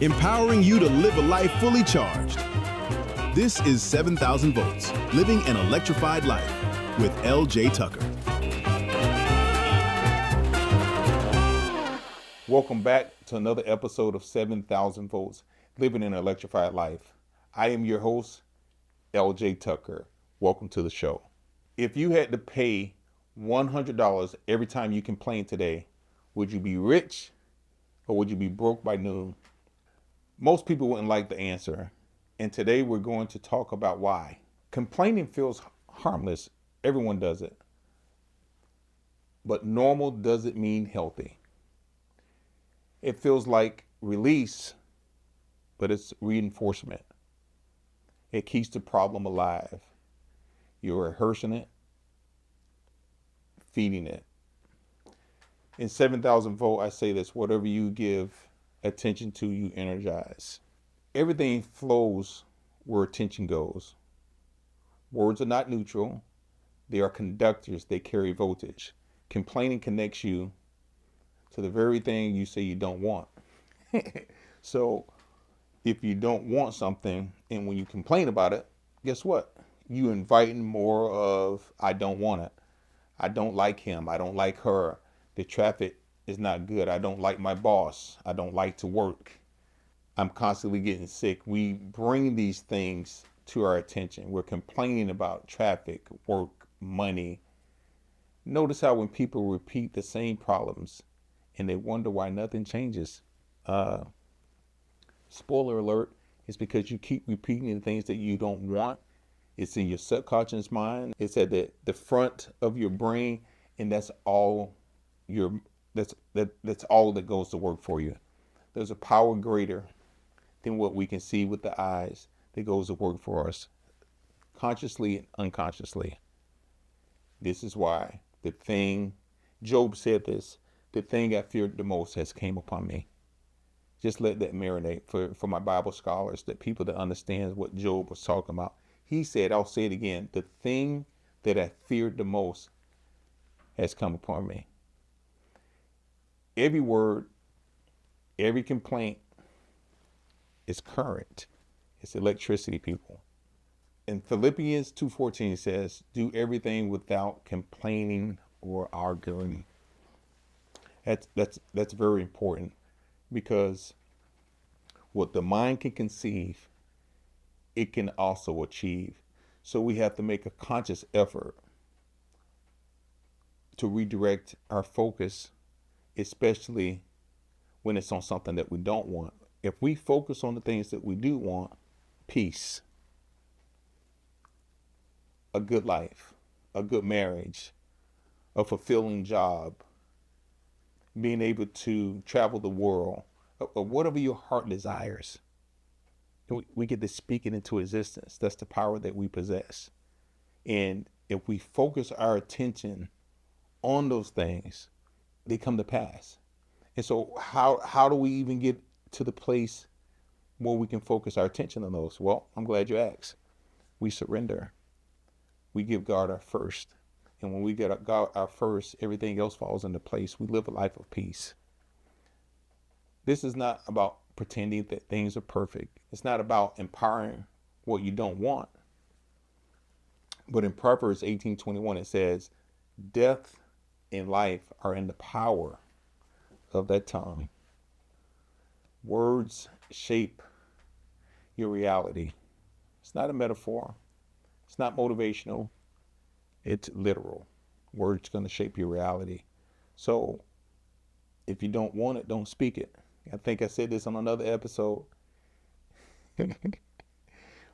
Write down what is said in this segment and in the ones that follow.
empowering you to live a life fully charged. This is 7,000 Volts, Living an Electrified Life with L.J. Tucker. Welcome back to another episode of 7,000 Volts, Living an Electrified Life. I am your host, L.J. Tucker. Welcome to the show. If you had to pay $100 every time you complain today, would you be rich or would you be broke by noon? Most people wouldn't like the answer, and today we're going to talk about why. Complaining feels harmless. Everyone does it. But normal doesn't mean healthy. It feels like release, but it's reinforcement. It keeps the problem alive. You're rehearsing it, feeding it. In 7,000 Volt, I say this: whatever you give attention to, you energize. Everything flows where attention goes. Words are not neutral. They are conductors. They carry voltage. Complaining connects you to the very thing you say you don't want. So if you don't want something, and when you complain about it, guess what? You inviting more of, I don't want it. I don't like him. I don't like her. The traffic is not good. I don't like my boss. I don't like to work. I'm constantly getting sick. We bring these things to our attention. We're complaining about traffic, work, money. Notice how when people repeat the same problems and they wonder why nothing changes. Spoiler alert, it's because you keep repeating the things that you don't want. It's in your subconscious mind. It's at the front of your brain, and that's all that's all that goes to work for you. There's a power greater than what we can see with the eyes that goes to work for us, consciously and unconsciously. This is why Job said this, the thing I feared the most has came upon me. Just let that marinate for my Bible scholars, that people that understand what Job was talking about. He said, I'll say it again, the thing that I feared the most has come upon me. Every word, every complaint is current. It's electricity, people. In Philippians 2:14 says, do everything without complaining or arguing. That's very important, because what the mind can conceive, it can also achieve. So we have to make a conscious effort to redirect our focus, especially when it's on something that we don't want. If we focus on the things that we do want, peace, a good life, a good marriage, a fulfilling job, being able to travel the world, or whatever your heart desires, we get to speak it into existence. That's the power that we possess. And if we focus our attention on those things, they come to pass. And so how do we even get to the place where we can focus our attention on those? Well, I'm glad you asked. We surrender. We give God our first. And when we get God our first, everything else falls into place. We live a life of peace. This is not about pretending that things are perfect. It's not about empowering what you don't want. But in Proverbs 18:21, it says, death and life are in the power of that tongue. Words shape your reality. It's not a metaphor. It's not motivational. It's literal. Words going to shape your reality. So if you don't want it, don't speak it. I think I said this on another episode.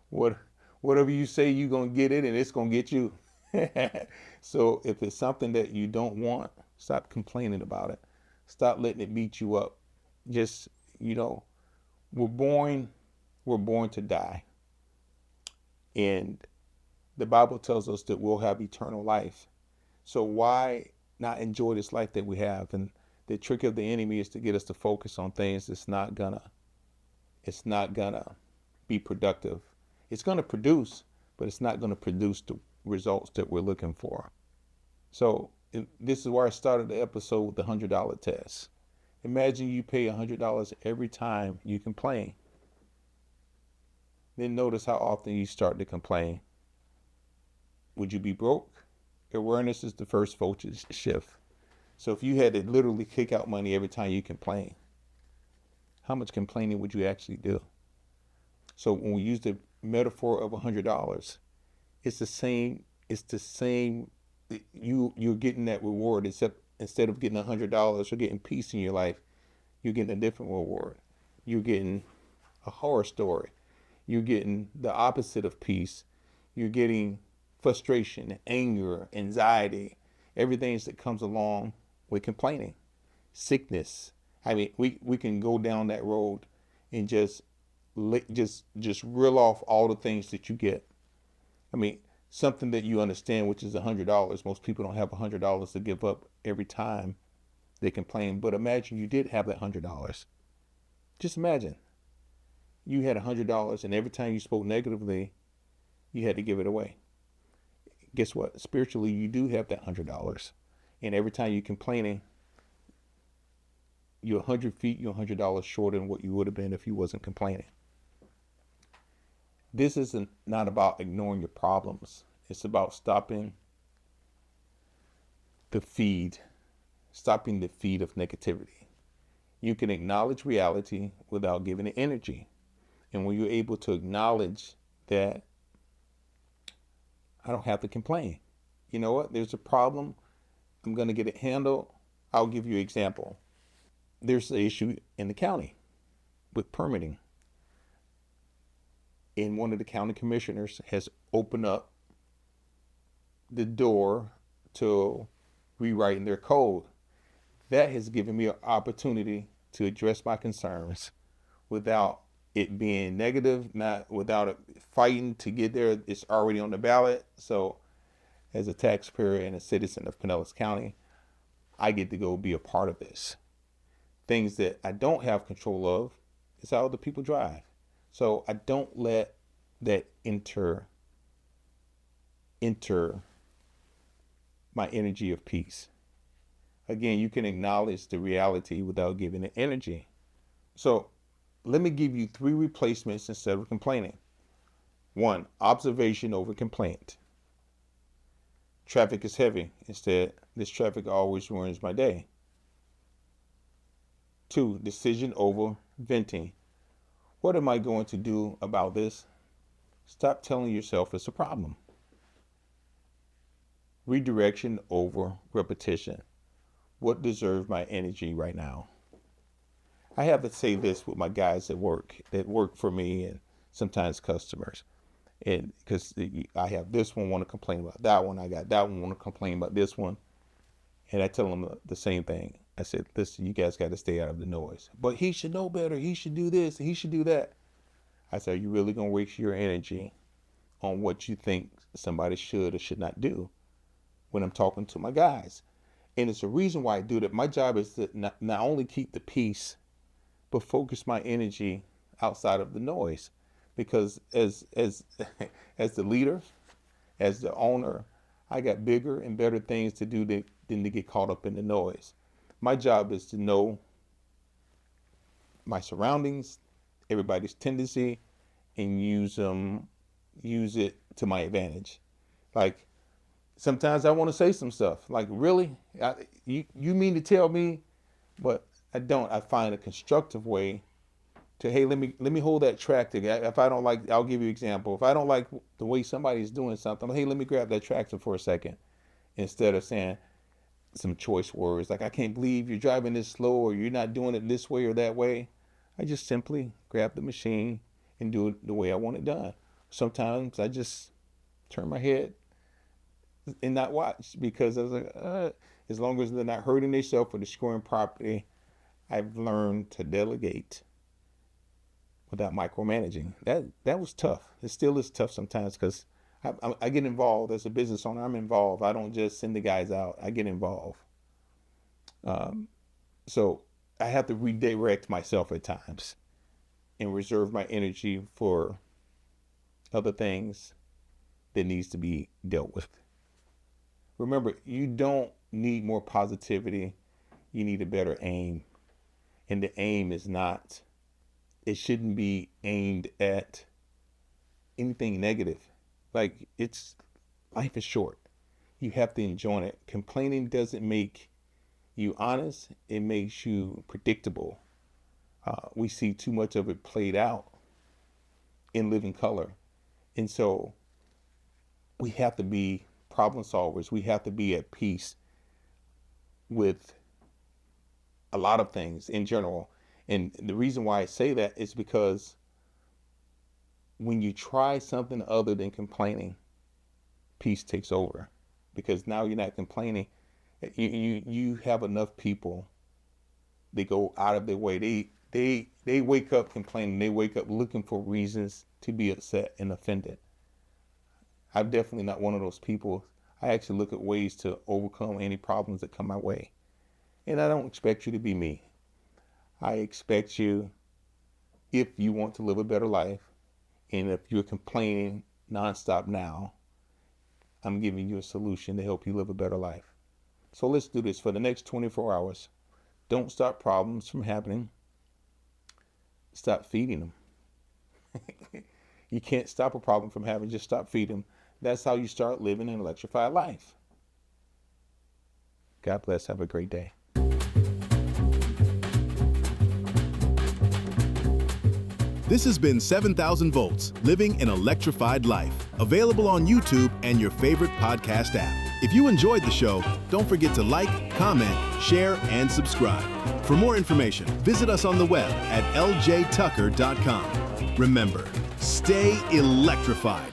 Whatever you say, you're going to get it, and it's going to get you. So if it's something that you don't want, stop complaining about it. Stop letting it beat you up. Just, we're born to die. And the Bible tells us that we'll have eternal life. So why not enjoy this life that we have? And the trick of the enemy is to get us to focus on things that's not gonna be productive. It's gonna produce, but it's not gonna produce the results that we're looking for. So this is where I started the episode with the $100 test. Imagine you pay $100 every time you complain. Then notice how often you start to complain. Would you be broke? Awareness is the first voltage shift. So if you had to literally kick out money every time you complain, how much complaining would you actually do? So when we use the metaphor of $100, it's the same. It's the same. You're getting that reward, except instead of getting $100 or getting peace in your life, you're getting a different reward. You're getting a horror story. You're getting the opposite of peace. You're getting frustration, anger, anxiety, everything that comes along with complaining, sickness. I mean, we can go down that road and just reel off all the things that you get. I mean, something that you understand, which is $100. Most people don't have $100 to give up every time they complain. But imagine you did have that $100. Just imagine you had $100, and every time you spoke negatively, you had to give it away. Guess what? Spiritually, you do have that $100, and every time you're complaining, you're 100 feet, you're $100 shorter than what you would have been if you wasn't complaining. This isn't not about ignoring your problems. It's about stopping the feed of negativity. You can acknowledge reality without giving it energy. And when you're able to acknowledge that I don't have to complain. You know what? There's a problem. I'm going to get it handled. I'll give you an example. There's an issue in the county with permitting. And one of the county commissioners has opened up the door to rewriting their code. That has given me an opportunity to address my concerns without it being negative, not without it fighting to get there. It's already on the ballot. So as a taxpayer and a citizen of Pinellas County, I get to go be a part of this. Things that I don't have control of is how other people drive. So I don't let that enter my energy of peace. Again, you can acknowledge the reality without giving it energy. So let me give you 3 replacements instead of complaining. 1, observation over complaint. Traffic is heavy. Instead, this traffic always ruins my day. 2, decision over venting. What am I going to do about this? Stop telling yourself it's a problem. Redirection over repetition. What deserves my energy right now? I have to say this with my guys that work for me and sometimes customers. And because I have this one want to complain about that one, I got that one want to complain about this one. And I tell them the same thing. I said, listen, you guys got to stay out of the noise. But he should know better. He should do this. He should do that. I said, are you really going to waste your energy on what you think somebody should or should not do when I'm talking to my guys? And it's a reason why I do that. My job is to not only keep the peace, but focus my energy outside of the noise. Because as the leader, as the owner, I got bigger and better things to do than to get caught up in the noise. My job is to know my surroundings, everybody's tendency, and use it to my advantage. Like sometimes I want to say some stuff. Like, really, you mean to tell me? But I don't. I find a constructive way to, hey, let me hold that tractor. If I don't like, I'll give you an example. If I don't like the way somebody's doing something, hey, let me grab that tractor for a second, instead of saying some choice words like, I can't believe you're driving this slow, or you're not doing it this way or that way. I just simply grab the machine and do it the way I want it done. Sometimes I just turn my head and not watch, because I was like, as long as they're not hurting themselves or destroying property, I've learned to delegate without micromanaging. That was tough. It still is tough sometimes, because I get involved as a business owner. I'm involved. I don't just send the guys out. I get involved. So I have to redirect myself at times and reserve my energy for other things that needs to be dealt with. Remember, you don't need more positivity. You need a better aim. And the aim is not, it shouldn't be aimed at anything negative. Like, life is short. You have to enjoy it. Complaining doesn't make you honest. It makes you predictable. We see too much of it played out in living color. And so we have to be problem solvers. We have to be at peace with a lot of things in general. And the reason why I say that is because when you try something other than complaining, peace takes over. Because now you're not complaining. You have enough people, they go out of their way. They wake up complaining. They wake up looking for reasons to be upset and offended. I'm definitely not one of those people. I actually look at ways to overcome any problems that come my way. And I don't expect you to be me. I expect you, if you want to live a better life, and if you're complaining nonstop now, I'm giving you a solution to help you live a better life. So let's do this for the next 24 hours. Don't stop problems from happening. Stop feeding them. You can't stop a problem from happening, just stop feeding them. That's how you start living an electrified life. God bless. Have a great day. This has been 7,000 Volts, Living an Electrified Life, available on YouTube and your favorite podcast app. If you enjoyed the show, don't forget to like, comment, share, and subscribe. For more information, visit us on the web at ljtucker.com. Remember, stay electrified.